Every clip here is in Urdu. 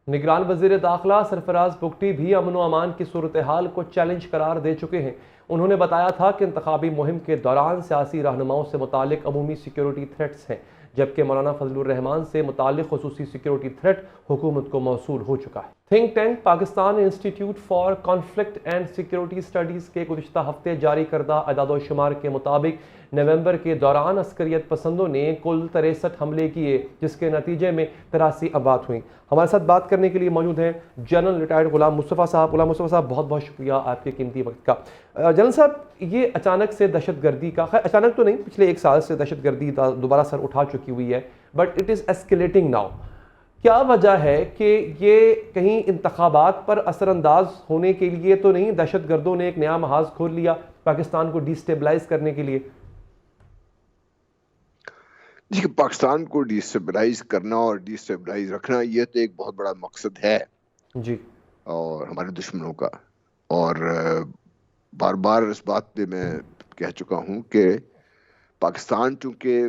نگران وزیر داخلہ سرفراز بگٹی بھی امن و امان کی صورتحال کو چیلنج قرار دے چکے ہیں۔ انہوں نے بتایا تھا کہ انتخابی مہم کے دوران سیاسی رہنماؤں سے متعلق عمومی سیکیورٹی تھریٹس ہیں، جبکہ مولانا فضل الرحمان سے متعلق خصوصی سیکیورٹی تھریٹ حکومت کو موصول ہو چکا ہے۔ Think tank Pakistan institute for conflict and security studies کے گزشتہ ہفتے جاری کردہ اعداد و شمار کے مطابق نومبر کے دوران عسکریت پسندوں نے کل 63 حملے کیے، جس کے نتیجے میں 83 اموات ہوئیں۔ ہمارے ساتھ بات کرنے کے لیے موجود ہیں جنرل ریٹائرڈ غلام مصطفیٰ صاحب۔ غلام مصطفیٰ صاحب، بہت بہت شکریہ آپ کے قیمتی وقت کا۔ جنرل صاحب، یہ اچانک سے دہشت گردی کا، خیر اچانک تو نہیں، پچھلے ایک سال سے دہشت گردی دوبارہ سر اٹھا چکی ہوئی ہے، بٹ اٹ از ایسکیلیٹنگ ناؤ۔ کیا وجہ ہے کہ یہ کہیں انتخابات پر اثر انداز ہونے کے لیے تو نہیں دہشت گردوں نے ایک نیا محاذ کھول لیا پاکستان کو ڈی سٹیبلائز کرنے کے لیے؟ جی، پاکستان کو ڈی سٹیبلائز کرنا اور ڈی سٹیبلائز رکھنا یہ تو ایک بہت بڑا مقصد ہے جی، اور ہمارے دشمنوں کا، اور بار بار اس بات پہ میں کہہ چکا ہوں کہ پاکستان چونکہ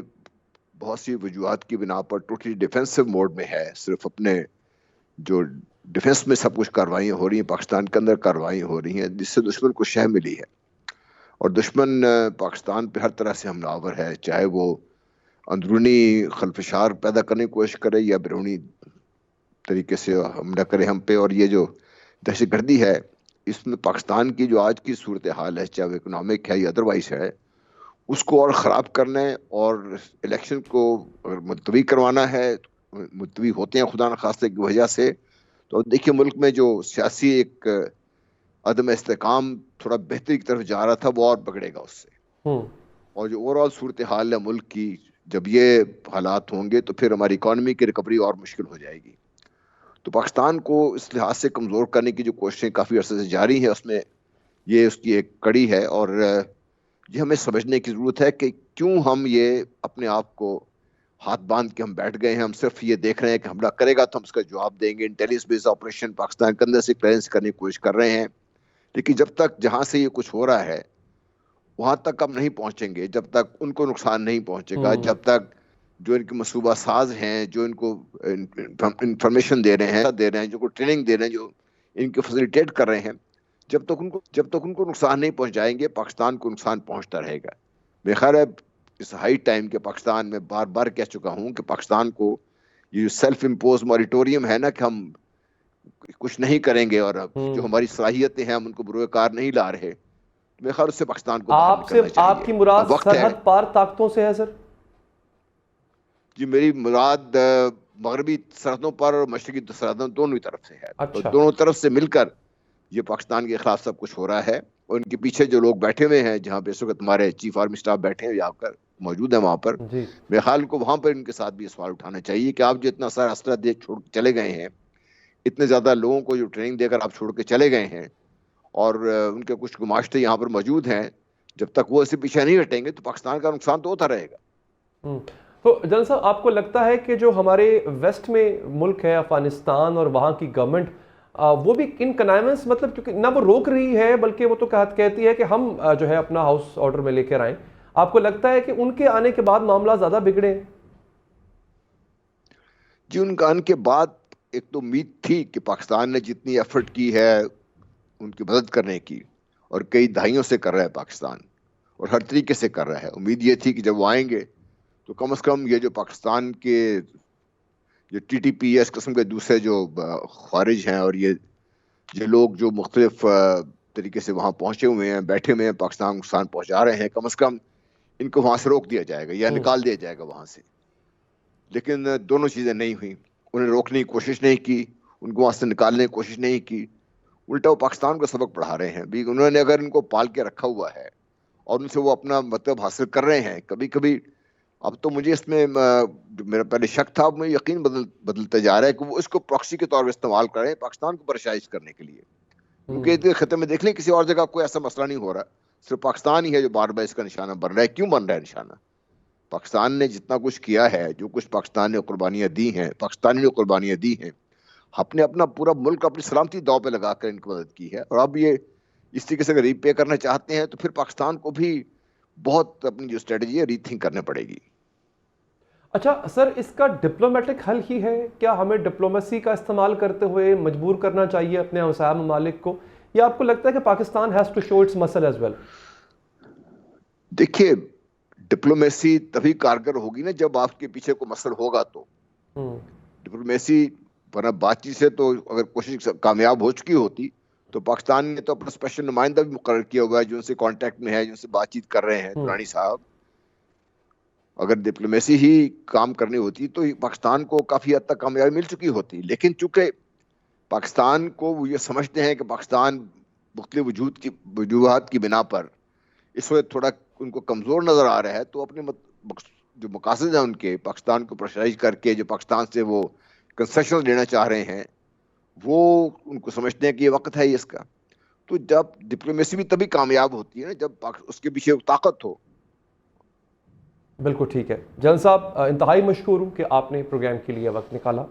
بہت سی وجوہات کی بنا پر ٹوٹلی ڈیفینسو موڈ میں ہے، صرف اپنے جو ڈیفینس میں سب کچھ کارروائیاں ہو رہی ہیں، پاکستان کے اندر کارروائیاں ہو رہی ہیں جس سے دشمن کو شہ ملی ہے، اور دشمن پاکستان پہ ہر طرح سے حملہ آور ہے، چاہے وہ اندرونی خلفشار پیدا کرنے کی کوشش کرے یا بیرونی طریقے سے حملہ کرے ہم پہ۔ اور یہ جو دہشت گردی ہے، اس میں پاکستان کی جو آج کی صورتحال ہے، چاہے وہ اکنامک ہے یا ادروائز ہے، اس کو اور خراب کرنا ہے، اور الیکشن کو اگر ملتوی کروانا ہے، ملتوی ہوتے ہیں خدا نخواستہ کی وجہ سے، تو دیکھیے ملک میں جو سیاسی ایک عدم استحکام تھوڑا بہتری کی طرف جا رہا تھا، وہ اور بگڑے گا اس سے، اور جو اوور آل صورتحال ہے ملک کی، جب یہ حالات ہوں گے تو پھر ہماری اکانومی کی ریکوری اور مشکل ہو جائے گی۔ تو پاکستان کو اس لحاظ سے کمزور کرنے کی جو کوششیں کافی عرصے سے جاری ہیں، اس میں یہ اس کی ایک کڑی ہے، اور یہ ہمیں سمجھنے کی ضرورت ہے کہ کیوں ہم یہ اپنے آپ کو ہاتھ باندھ کے ہم بیٹھ گئے ہیں۔ ہم صرف یہ دیکھ رہے ہیں کہ حملہ کرے گا تو ہم اس کا جواب دیں گے، انٹیلیجنس بیس آپریشن پاکستان کے اندر سے کلیئرنس کرنے کی کوشش کر رہے ہیں، لیکن جب تک جہاں سے یہ کچھ ہو رہا ہے وہاں تک ہم نہیں پہنچیں گے، جب تک ان کو نقصان نہیں پہنچے گا، جب تک جو ان کے منصوبہ ساز ہیں، جو ان کو انفارمیشن دے رہے ہیں، جو کو ٹریننگ دے رہے ہیں، جو ان کو فیسیلیٹیٹ کر رہے ہیں، جب تک ان کو نقصان نہیں پہنچائیں گے، پاکستان کو نقصان پہنچتا رہے گا۔ میرا خیال ہے اس ہائی ٹائم کے پاکستان میں بار بار کہہ چکا ہوں کہ پاکستان کو یہ جو سیلف امپوز موریٹوریم ہے نا، کہ ہم کچھ نہیں کریں گے اور جو ہماری صلاحیتیں ہیں ہم ان کو بروئے کار نہیں لا رہے، میرے خیال سے پاکستان کو باہر نکلنا چاہیے۔ آپ کی مراد اب وقت ہے۔ سرحد پار طاقتوں سے ہے سر؟ جی، میری مراد مغربی سرحدوں پر اور مشرقی سرحدوں دونوں طرف سے ہے، تو اچھا، دونوں طرف سے مل کر یہ پاکستان کے خلاف سب کچھ ہو رہا ہے، اور ان کے پیچھے جو لوگ بیٹھے ہوئے ہیں، جہاں پہ اس وقت ہمارے چیف آرمی اسٹاف بیٹھے ہیں یا کر موجود ہیں وہاں پر، جی، میرے خیال کو وہاں پر ان کے ساتھ بھی سوال اٹھانا چاہیے کہ آپ جو اتنا سارا اسلحہ دے چھوڑ کے چلے گئے ہیں، اتنے زیادہ لوگوں کو جو ٹریننگ دے کر آپ چھوڑ کے چلے گئے ہیں، اور ان کے کچھ گماشتے یہاں پر موجود ہیں، جب تک وہ اس سے پیچھے نہیں ہٹیں گے تو پاکستان کا نقصان تو ہوتا رہے گا۔ تو جنرل صاحب، آپ کو لگتا ہے کہ جو ہمارے ویسٹ میں ملک ہے افغانستان اور وہاں کی گورنمنٹ، وہ بھی ان کنائنس، مطلب کیونکہ نہ وہ روک رہی ہے بلکہ وہ تو کہتی ہے کہ ہم جو ہے اپنا ہاؤس آرڈر میں لے کر آئیں، آپ کو لگتا ہے کہ ان کے آنے کے بعد معاملہ زیادہ بگڑے؟ جی، ان کا آنے کے بعد ایک تو امید تھی کہ پاکستان نے جتنی ایفرٹ کی ہے ان کی مدد کرنے کی، اور کئی دہائیوں سے کر رہا ہے پاکستان، اور ہر طریقے سے کر رہا ہے، امید یہ تھی کہ جب وہ آئیں گے تو کم از کم یہ جو پاکستان کے جو ٹی ٹی پی اس قسم کے دوسرے جو خارج ہیں، اور یہ لوگ جو مختلف طریقے سے وہاں پہنچے ہوئے ہیں، بیٹھے ہوئے ہیں، پاکستان کو نقصان پہنچا رہے ہیں، کم از کم ان کو وہاں سے روک دیا جائے گا یا نکال دیا جائے گا وہاں سے۔ لیکن دونوں چیزیں نہیں ہوئیں، انہیں روکنے کی کوشش نہیں کی، ان کو وہاں سے نکالنے کی کوشش نہیں کی، الٹا وہ پاکستان کو سبق پڑھا رہے ہیں۔ بھی انہوں نے اگر ان کو پال کے رکھا ہوا ہے اور ان سے وہ اپنا مطلب حاصل کر رہے ہیں، کبھی کبھی اب تو مجھے اس میں میرا پہلے شک تھا، اب میں یقین بدلتا جا رہا ہے کہ وہ اس کو پراکسی کے طور پر استعمال کر رہے ہیں پاکستان کو پریشائز کرنے کے لیے، کیونکہ خطے میں دیکھ لیں کسی اور جگہ کوئی ایسا مسئلہ نہیں ہو رہا، صرف پاکستان ہی ہے جو بار بار اس کا نشانہ بن رہا ہے۔ کیوں بن رہا ہے نشانہ؟ پاکستان نے جتنا کچھ کیا ہے، جو کچھ پاکستان نے قربانیاں دی ہیں، پاکستانی نے قربانیاں دی ہیں، اپنے اپنا پورا ملک اپنی سلامتی داؤ پہ لگا کر ان کی مدد کی ہے، اور اب یہ اس طریقے سے اگر ری پے کرنا چاہتے ہیں تو پھر پاکستان کو بھی بہت اپنی جو اسٹریٹجی ہے ری تھنک کرنے پڑے گی۔ اچھا سر، اس کا ڈپلومیٹک حل ہی ہے کیا؟ ہمیں ڈپلومیسی کا استعمال کرتے ہوئے مجبور کرنا چاہیے اپنے ہمسایہ ممالک کو، یا آپ کو لگتا ہے کہ Pakistan has to show its muscle as well? دیکھیے، ڈپلومیسی تبھی کارگر ہوگی نا جب آپ کے پیچھے کوئی مسئلہ ہوگا تو ڈپلومیسی، ورنہ بات چیت سے تو اگر کوشش کامیاب ہو چکی ہوتی تو پاکستان نے تو اپنا اسپیشل نمائندہ بھی مقرر کیا ہوا ہے جو ان سے کانٹیکٹ میں ہے، جو ان سے بات چیت کر رہے ہیں درانی صاحب. اگر ڈپلومیسی ہی کام کرنی ہوتی تو پاکستان کو کافی حد تک کامیابی مل چکی ہوتی، لیکن چونکہ پاکستان کو وہ یہ سمجھتے ہیں کہ پاکستان مختلف وجوہات کی بنا پر اس وقت تھوڑا ان کو کمزور نظر آ رہا ہے، تو اپنے جو مقاصد ہیں ان کے، پاکستان کو پریشرائز کر کے جو پاکستان سے وہ کنسیشن لینا چاہ رہے ہیں، وہ ان کو سمجھتے ہیں کہ یہ وقت ہے اس کا. تو جب ڈپلومیسی بھی تبھی کامیاب ہوتی ہے نا جب اس کے پیچھے طاقت ہو. بالکل ٹھیک ہے جان صاحب، انتہائی مشکور ہوں کہ آپ نے پروگرام کے لیے وقت نکالا.